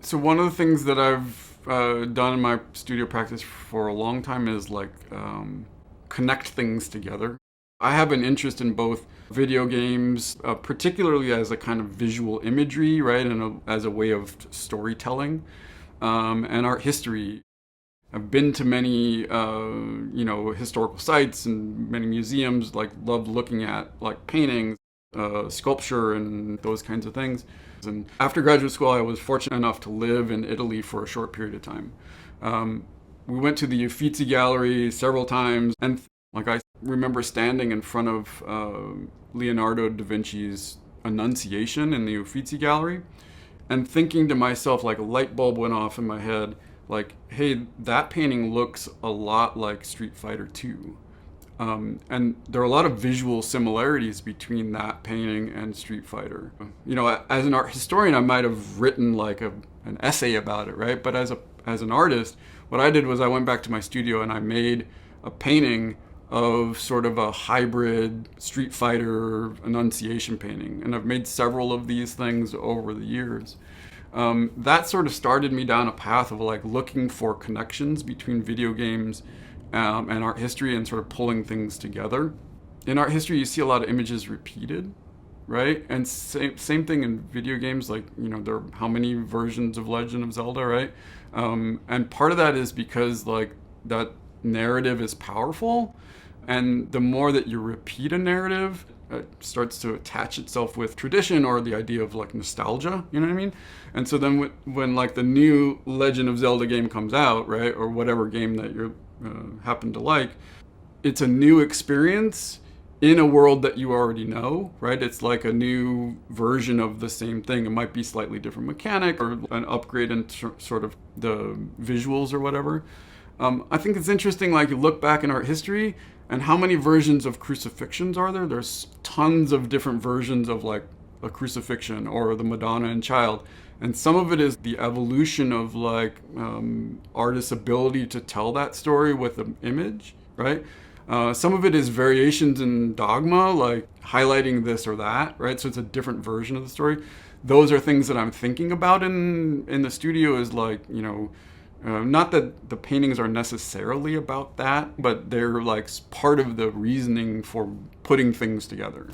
So one of the things that I've done in my studio practice for a long time is connect things together. I have an interest in both video games, particularly as a kind of visual imagery, right, and as a way of storytelling, and art history. I've been to many, historical sites and many museums. Love looking at paintings, sculpture, and those kinds of things. And after graduate school, I was fortunate enough to live in Italy for a short period of time. We went to the Uffizi Gallery several times, and I remember standing in front of Leonardo da Vinci's Annunciation in the Uffizi Gallery, and thinking to myself, a light bulb went off in my head, hey, that painting looks a lot like Street Fighter 2. And there are a lot of visual similarities between that painting and Street Fighter. As an art historian, I might have written an essay about it, right? But as an artist, what I did was I went back to my studio and I made a painting of sort of a hybrid Street Fighter Annunciation painting. And I've made several of these things over the years. That sort of started me down a path of looking for connections between video games and art history and sort of pulling things together. In art history, you see a lot of images repeated, right? And same thing in video games, there are how many versions of Legend of Zelda, right? And part of that is because that narrative is powerful, and the more that you repeat a narrative, it starts to attach itself with tradition or the idea of nostalgia, you know what I mean? And so then when the new Legend of Zelda game comes out, right, or whatever game that you happen to like, it's a new experience in a world that you already know, right? It's like a new version of the same thing. It might be slightly different mechanic or an upgrade in sort of the visuals or whatever. I think it's interesting, you look back in art history and how many versions of crucifixions are there? There's tons of different versions of a crucifixion or the Madonna and Child. And some of it is the evolution of artists' ability to tell that story with an image, right? Some of it is variations in dogma, highlighting this or that, right? So it's a different version of the story. Those are things that I'm thinking about in the studio is not that the paintings are necessarily about that, but they're part of the reasoning for putting things together.